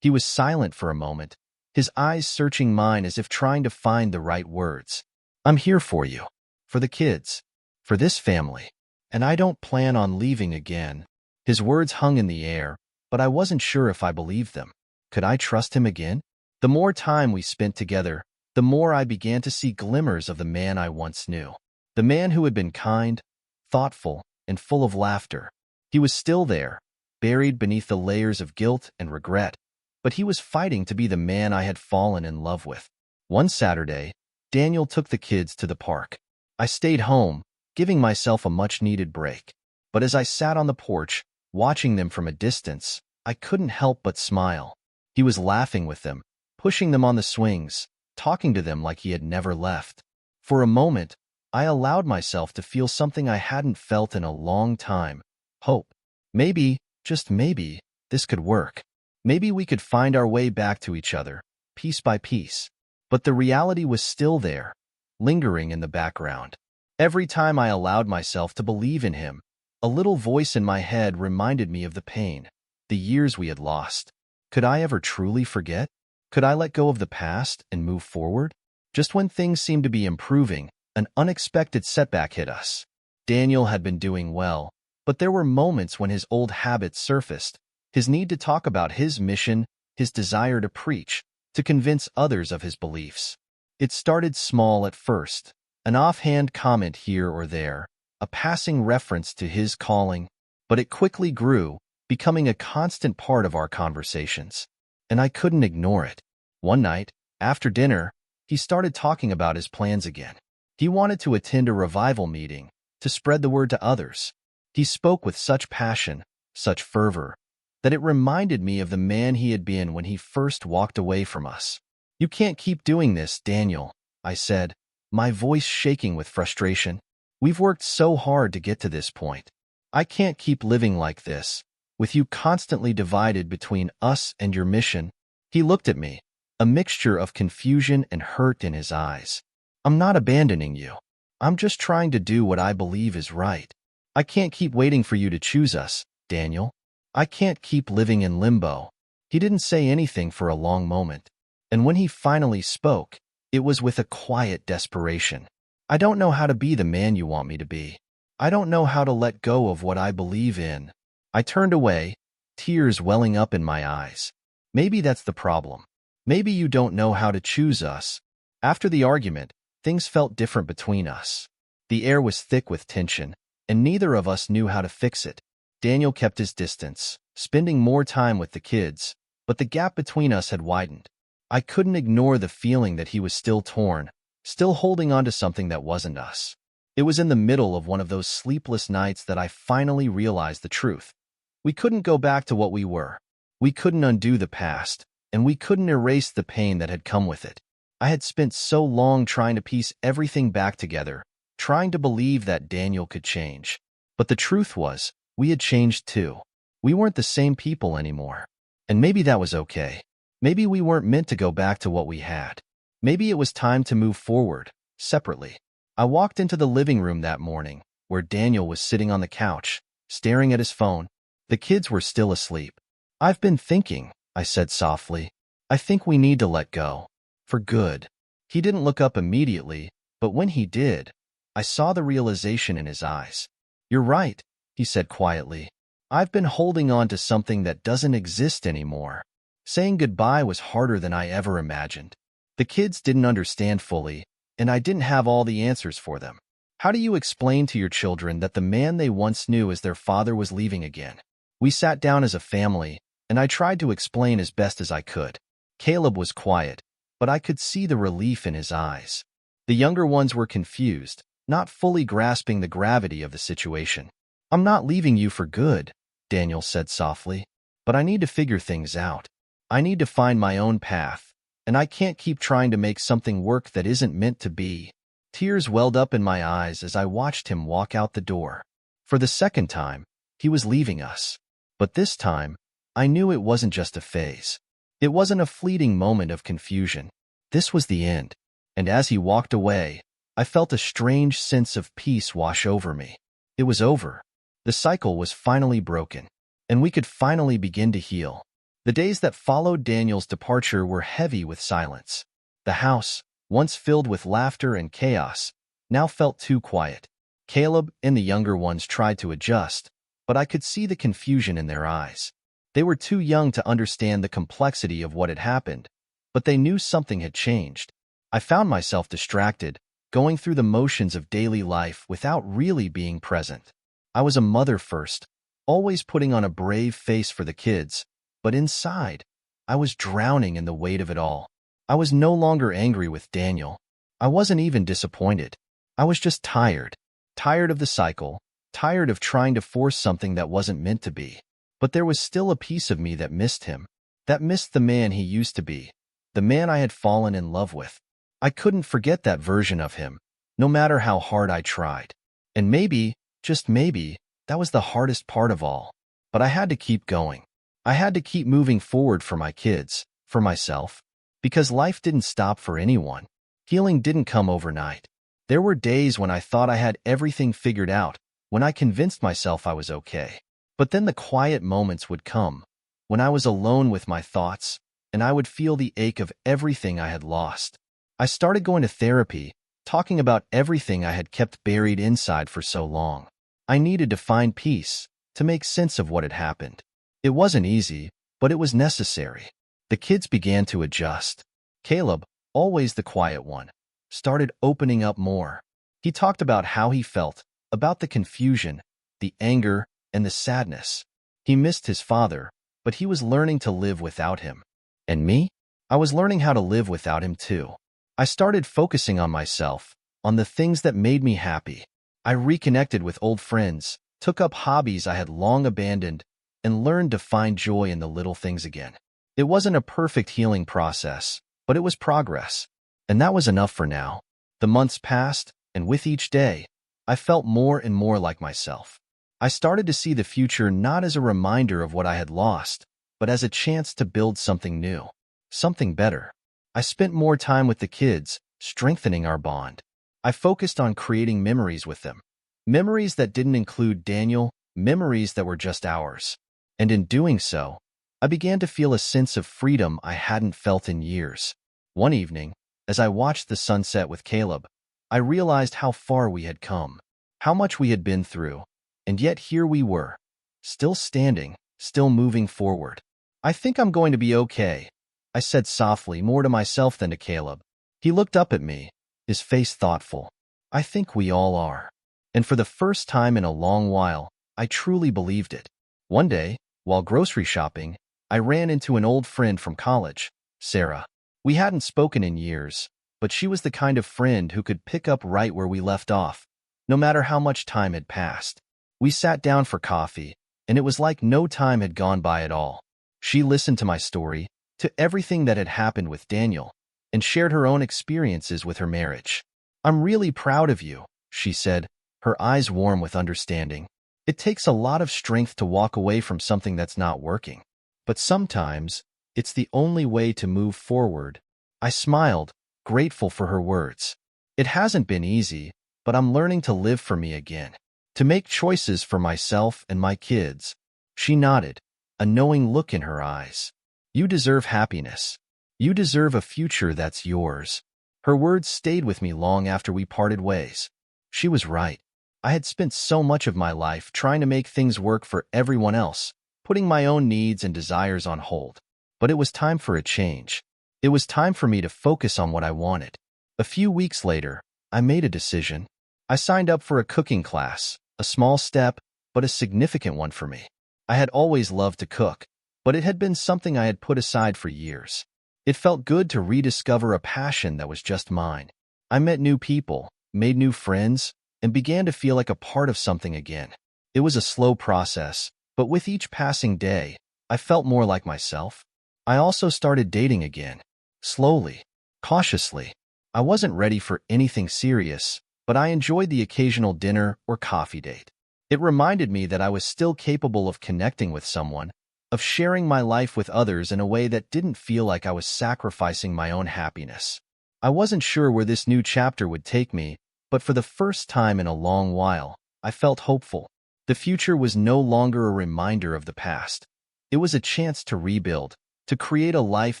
Speaker 1: He was silent for a moment, his eyes searching mine as if trying to find the right words. "I'm here for you. For the kids. For this family. And I don't plan on leaving again." His words hung in the air, but I wasn't sure if I believed them. Could I trust him again? The more time we spent together, the more I began to see glimmers of the man I once knew. The man who had been kind, thoughtful, and full of laughter. He was still there, buried beneath the layers of guilt and regret, but he was fighting to be the man I had fallen in love with. One Saturday, Daniel took the kids to the park. I stayed home, giving myself a much-needed break. But as I sat on the porch, watching them from a distance, I couldn't help but smile. He was laughing with them, pushing them on the swings, talking to them like he had never left. For a moment, I allowed myself to feel something I hadn't felt in a long time. Hope. Maybe, just maybe, this could work. Maybe we could find our way back to each other, piece by piece. But the reality was still there, lingering in the background. Every time I allowed myself to believe in him, a little voice in my head reminded me of the pain, the years we had lost. Could I ever truly forget? Could I let go of the past and move forward? Just when things seemed to be improving, an unexpected setback hit us. Daniel had been doing well, but there were moments when his old habits surfaced, his need to talk about his mission, his desire to preach, to convince others of his beliefs. It started small at first, an offhand comment here or there, a passing reference to his calling, but it quickly grew, becoming a constant part of our conversations. And I couldn't ignore it. One night, after dinner, he started talking about his plans again. He wanted to attend a revival meeting, to spread the word to others. He spoke with such passion, such fervor, that it reminded me of the man he had been when he first walked away from us. "You can't keep doing this, Daniel," I said, my voice shaking with frustration. "We've worked so hard to get to this point. I can't keep living like this, with you constantly divided between us and your mission." He looked at me, a mixture of confusion and hurt in his eyes. "I'm not abandoning you. I'm just trying to do what I believe is right. I can't keep waiting for you to choose us, Daniel. I can't keep living in limbo." He didn't say anything for a long moment, and when he finally spoke, it was with a quiet desperation. "I don't know how to be the man you want me to be. I don't know how to let go of what I believe in." I turned away, tears welling up in my eyes. "Maybe that's the problem. Maybe you don't know how to choose us." After the argument, things felt different between us. The air was thick with tension, and neither of us knew how to fix it. Daniel kept his distance, spending more time with the kids, but the gap between us had widened. I couldn't ignore the feeling that he was still torn, still holding on to something that wasn't us. It was in the middle of one of those sleepless nights that I finally realized the truth. We couldn't go back to what we were. We couldn't undo the past, and we couldn't erase the pain that had come with it. I had spent so long trying to piece everything back together, trying to believe that Daniel could change. But the truth was, we had changed too. We weren't the same people anymore. And maybe that was okay. Maybe we weren't meant to go back to what we had. Maybe it was time to move forward, separately. I walked into the living room that morning, where Daniel was sitting on the couch, staring at his phone. The kids were still asleep. "I've been thinking," I said softly. "I think we need to let go. For good." He didn't look up immediately, but when he did, I saw the realization in his eyes. "You're right," he said quietly. "I've been holding on to something that doesn't exist anymore." Saying goodbye was harder than I ever imagined. The kids didn't understand fully, and I didn't have all the answers for them. How do you explain to your children that the man they once knew as their father was leaving again? We sat down as a family, and I tried to explain as best as I could. Caleb was quiet, but I could see the relief in his eyes. The younger ones were confused, not fully grasping the gravity of the situation. "I'm not leaving you for good," Daniel said softly. but I need to figure things out. I need to find my own path, and I can't keep trying to make something work that isn't meant to be. Tears welled up in my eyes as I watched him walk out the door. For the second time, he was leaving us. But this time, I knew it wasn't just a phase. It wasn't a fleeting moment of confusion. This was the end. And as he walked away, I felt a strange sense of peace wash over me. It was over. The cycle was finally broken, and we could finally begin to heal. The days that followed Daniel's departure were heavy with silence. The house, once filled with laughter and chaos, now felt too quiet. Caleb and the younger ones tried to adjust, but I could see the confusion in their eyes. They were too young to understand the complexity of what had happened, but they knew something had changed. I found myself distracted, going through the motions of daily life without really being present. I was a mother first, always putting on a brave face for the kids, but inside, I was drowning in the weight of it all. I was no longer angry with Daniel. I wasn't even disappointed. I was just tired. Tired of the cycle, tired of trying to force something that wasn't meant to be. But there was still a piece of me that missed him, that missed the man he used to be, the man I had fallen in love with. I couldn't forget that version of him, no matter how hard I tried. And maybe, just maybe, that was the hardest part of all. But I had to keep going. I had to keep moving forward for my kids, for myself, because life didn't stop for anyone. Healing didn't come overnight. There were days when I thought I had everything figured out, when I convinced myself I was okay. But then the quiet moments would come, when I was alone with my thoughts, and I would feel the ache of everything I had lost. I started going to therapy, talking about everything I had kept buried inside for so long. I needed to find peace, to make sense of what had happened. It wasn't easy, but it was necessary. The kids began to adjust. Caleb, always the quiet one, started opening up more. He talked about how he felt, about the confusion, the anger, and the sadness. He missed his father, but he was learning to live without him. And me? I was learning how to live without him too. I started focusing on myself, on the things that made me happy. I reconnected with old friends, took up hobbies I had long abandoned, and learned to find joy in the little things again. It wasn't a perfect healing process, but it was progress. And that was enough for now. The months passed, and with each day, I felt more and more like myself. I started to see the future not as a reminder of what I had lost, but as a chance to build something new, something better. I spent more time with the kids, strengthening our bond. I focused on creating memories with them. Memories that didn't include Daniel, memories that were just ours. And in doing so, I began to feel a sense of freedom I hadn't felt in years. One evening, as I watched the sunset with Caleb, I realized how far we had come, how much we had been through, and yet here we were, still standing, still moving forward. I think I'm going to be okay, I said softly, more to myself than to Caleb. He looked up at me, his face thoughtful. I think we all are. And for the first time in a long while, I truly believed it. One day, while grocery shopping, I ran into an old friend from college, Sarah. We hadn't spoken in years, but she was the kind of friend who could pick up right where we left off, no matter how much time had passed. We sat down for coffee, and it was like no time had gone by at all. She listened to my story, to everything that had happened with Daniel, and shared her own experiences with her marriage. "I'm really proud of you," she said, her eyes warm with understanding. "It takes a lot of strength to walk away from something that's not working. But sometimes, it's the only way to move forward." I smiled, grateful for her words. It hasn't been easy, but I'm learning to live for me again, to make choices for myself and my kids. She nodded, a knowing look in her eyes. "You deserve happiness. You deserve a future that's yours." Her words stayed with me long after we parted ways. She was right. I had spent so much of my life trying to make things work for everyone else, putting my own needs and desires on hold. But it was time for a change. It was time for me to focus on what I wanted. A few weeks later, I made a decision. I signed up for a cooking class, a small step, but a significant one for me. I had always loved to cook, but it had been something I had put aside for years. It felt good to rediscover a passion that was just mine. I met new people, made new friends, and began to feel like a part of something again. It was a slow process, but with each passing day, I felt more like myself. I also started dating again. Slowly, cautiously. I wasn't ready for anything serious, but I enjoyed the occasional dinner or coffee date. It reminded me that I was still capable of connecting with someone, of sharing my life with others in a way that didn't feel like I was sacrificing my own happiness. I wasn't sure where this new chapter would take me, but for the first time in a long while, I felt hopeful. The future was no longer a reminder of the past. It was a chance to rebuild, to create a life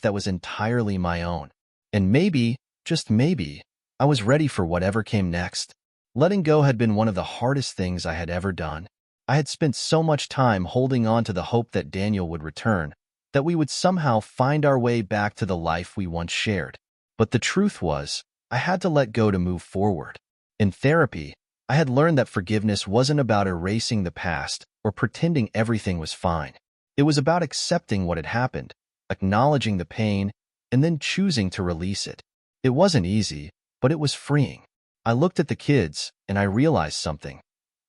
Speaker 1: that was entirely my own. And maybe, just maybe, I was ready for whatever came next. Letting go had been one of the hardest things I had ever done. I had spent so much time holding on to the hope that Daniel would return, that we would somehow find our way back to the life we once shared. But the truth was, I had to let go to move forward. In therapy, I had learned that forgiveness wasn't about erasing the past or pretending everything was fine. It was about accepting what had happened, acknowledging the pain, and then choosing to release it. It wasn't easy, but it was freeing. I looked at the kids, and I realized something.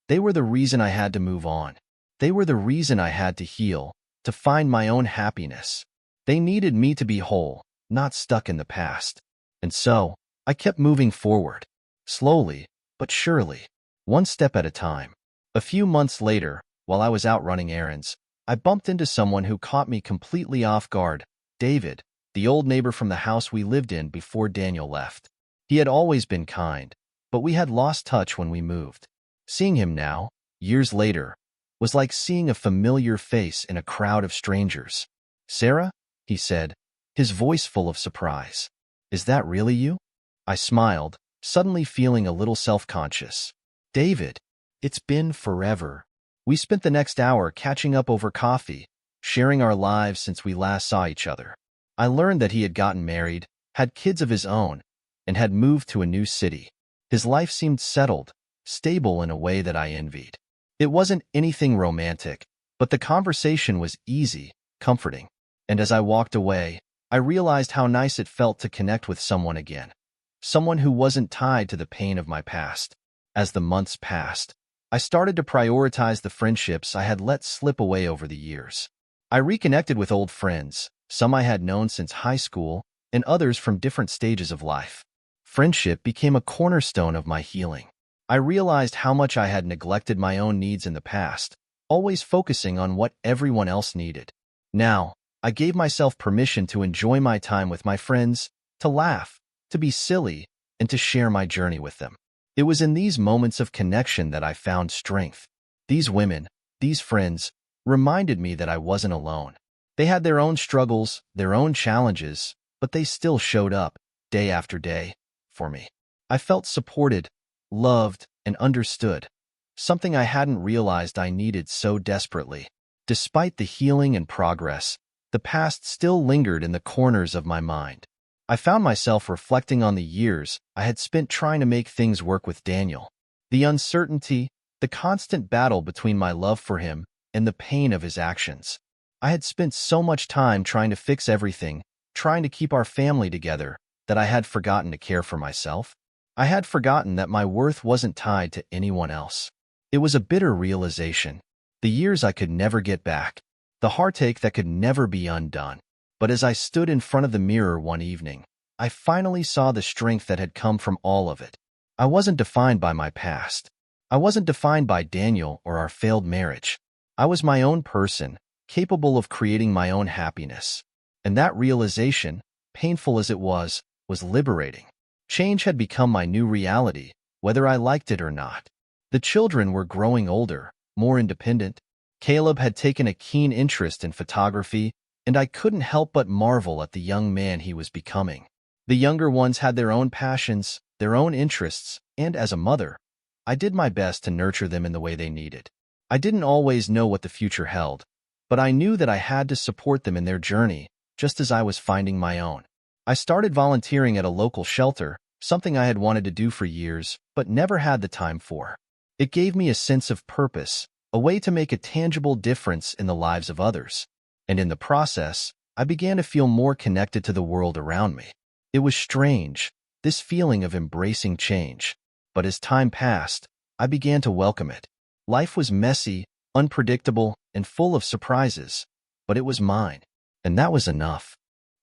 Speaker 1: They were the reason I had to move on. They were the reason I had to heal, to find my own happiness. They needed me to be whole, not stuck in the past. And so, I kept moving forward, slowly, but surely, one step at a time. A few months later, while I was out running errands, I bumped into someone who caught me completely off guard, David, the old neighbor from the house we lived in before Daniel left. He had always been kind, but we had lost touch when we moved. Seeing him now, years later, was like seeing a familiar face in a crowd of strangers. "Sarah?" he said, his voice full of surprise. "Is that really you?" I smiled, suddenly feeling a little self-conscious. "David, it's been forever." We spent the next hour catching up over coffee, sharing our lives since we last saw each other. I learned that he had gotten married, had kids of his own, and had moved to a new city. His life seemed settled, stable in a way that I envied. It wasn't anything romantic, but the conversation was easy, comforting. And as I walked away, I realized how nice it felt to connect with someone again. Someone who wasn't tied to the pain of my past. As the months passed, I started to prioritize the friendships I had let slip away over the years. I reconnected with old friends, some I had known since high school, and others from different stages of life. Friendship became a cornerstone of my healing. I realized how much I had neglected my own needs in the past, always focusing on what everyone else needed. Now, I gave myself permission to enjoy my time with my friends, to laugh, to be silly, and to share my journey with them. It was in these moments of connection that I found strength. These women, these friends, reminded me that I wasn't alone. They had their own struggles, their own challenges, but they still showed up, day after day, for me. I felt supported, loved, and understood, something I hadn't realized I needed so desperately. Despite the healing and progress, the past still lingered in the corners of my mind. I found myself reflecting on the years I had spent trying to make things work with Daniel. The uncertainty, the constant battle between my love for him and the pain of his actions. I had spent so much time trying to fix everything, trying to keep our family together, that I had forgotten to care for myself. I had forgotten that my worth wasn't tied to anyone else. It was a bitter realization. The years I could never get back. The heartache that could never be undone. But as I stood in front of the mirror one evening, I finally saw the strength that had come from all of it. I wasn't defined by my past. I wasn't defined by Daniel or our failed marriage. I was my own person, capable of creating my own happiness. And that realization, painful as it was liberating. Change had become my new reality, whether I liked it or not. The children were growing older, more independent. Caleb had taken a keen interest in photography, and I couldn't help but marvel at the young man he was becoming. The younger ones had their own passions, their own interests, and as a mother, I did my best to nurture them in the way they needed. I didn't always know what the future held, but I knew that I had to support them in their journey, just as I was finding my own. I started volunteering at a local shelter, something I had wanted to do for years, but never had the time for. It gave me a sense of purpose, a way to make a tangible difference in the lives of others. And in the process, I began to feel more connected to the world around me. It was strange, this feeling of embracing change. But as time passed, I began to welcome it. Life was messy, unpredictable, and full of surprises. but it was mine, and that was enough.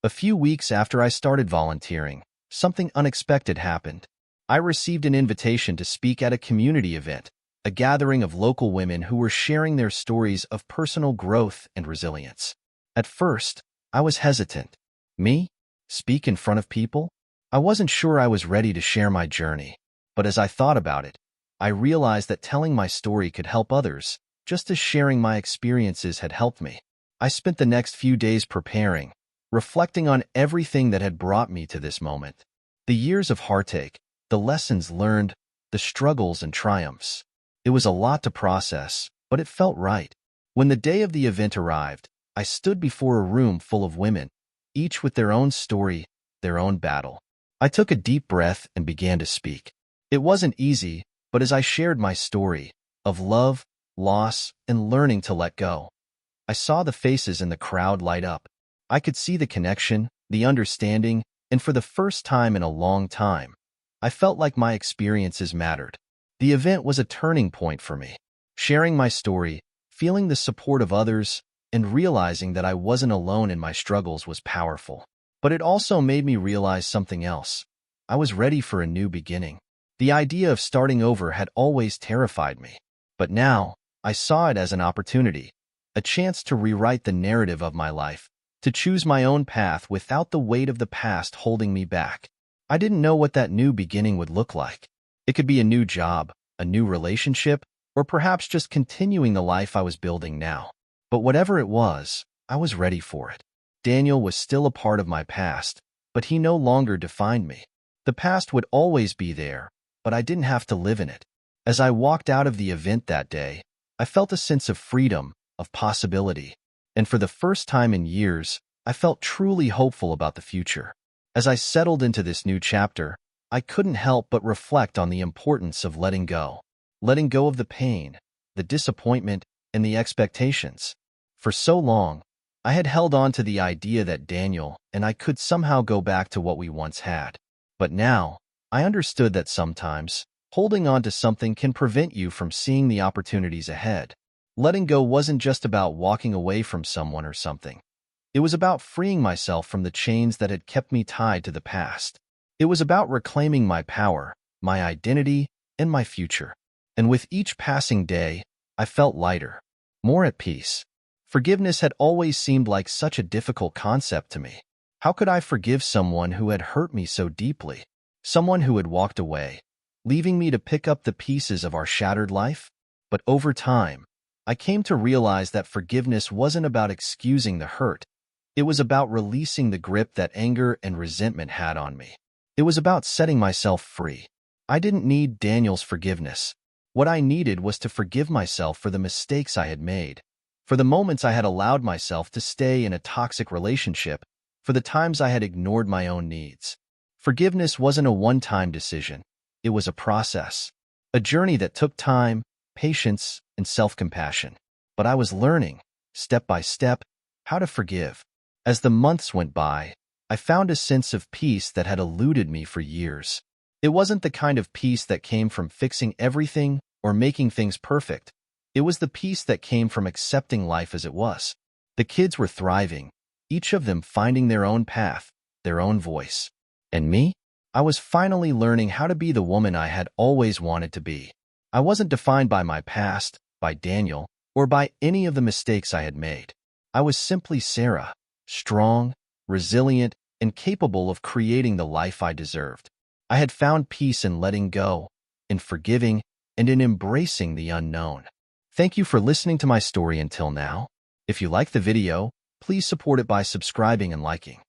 Speaker 1: A few weeks after I started volunteering, something unexpected happened. I received an invitation to speak at a community event, a gathering of local women who were sharing their stories of personal growth and resilience. At first, I was hesitant. Me? Speak in front of people? I wasn't sure I was ready to share my journey, but as I thought about it, I realized that telling my story could help others, just as sharing my experiences had helped me. I spent the next few days preparing, reflecting on everything that had brought me to this moment. The years of heartache, the lessons learned, the struggles and triumphs. It was a lot to process, but it felt right. When the day of the event arrived, I stood before a room full of women, each with their own story, their own battle. I took a deep breath and began to speak. It wasn't easy, but as I shared my story of love, loss, and learning to let go, I saw the faces in the crowd light up. I could see the connection, the understanding, and for the first time in a long time, I felt like my experiences mattered. The event was a turning point for me. Sharing my story, feeling the support of others, and realizing that I wasn't alone in my struggles was powerful. But it also made me realize something else. I was ready for a new beginning. The idea of starting over had always terrified me. But now, I saw it as an opportunity, a chance to rewrite the narrative of my life, to choose my own path without the weight of the past holding me back. I didn't know what that new beginning would look like. It could be a new job, a new relationship, or perhaps just continuing the life I was building now. But whatever it was, I was ready for it. Daniel was still a part of my past, but he no longer defined me. The past would always be there, but I didn't have to live in it. As I walked out of the event that day, I felt a sense of freedom, of possibility, and for the first time in years, I felt truly hopeful about the future. As I settled into this new chapter, I couldn't help but reflect on the importance of letting go. Letting go of the pain, the disappointment, and the expectations. For so long, I had held on to the idea that Daniel and I could somehow go back to what we once had. But now, I understood that sometimes, holding on to something can prevent you from seeing the opportunities ahead. Letting go wasn't just about walking away from someone or something. It was about freeing myself from the chains that had kept me tied to the past. It was about reclaiming my power, my identity, and my future. And with each passing day, I felt lighter, more at peace. Forgiveness had always seemed like such a difficult concept to me. How could I forgive someone who had hurt me so deeply? Someone who had walked away, leaving me to pick up the pieces of our shattered life? But over time, I came to realize that forgiveness wasn't about excusing the hurt. It was about releasing the grip that anger and resentment had on me. It was about setting myself free. I didn't need Daniel's forgiveness. What I needed was to forgive myself for the mistakes I had made, for the moments I had allowed myself to stay in a toxic relationship, for the times I had ignored my own needs. Forgiveness wasn't a one-time decision. It was a process, a journey that took time, patience, and self-compassion. But I was learning, step by step, how to forgive. As the months went by, I found a sense of peace that had eluded me for years. It wasn't the kind of peace that came from fixing everything or making things perfect. It was the peace that came from accepting life as it was. The kids were thriving, each of them finding their own path, their own voice. And me? I was finally learning how to be the woman I had always wanted to be. I wasn't defined by my past, by Daniel, or by any of the mistakes I had made. I was simply Sarah, strong, resilient, and capable of creating the life I deserved. I had found peace in letting go, in forgiving, and in embracing the unknown. Thank you for listening to my story until now. If you like the video, please support it by subscribing and liking.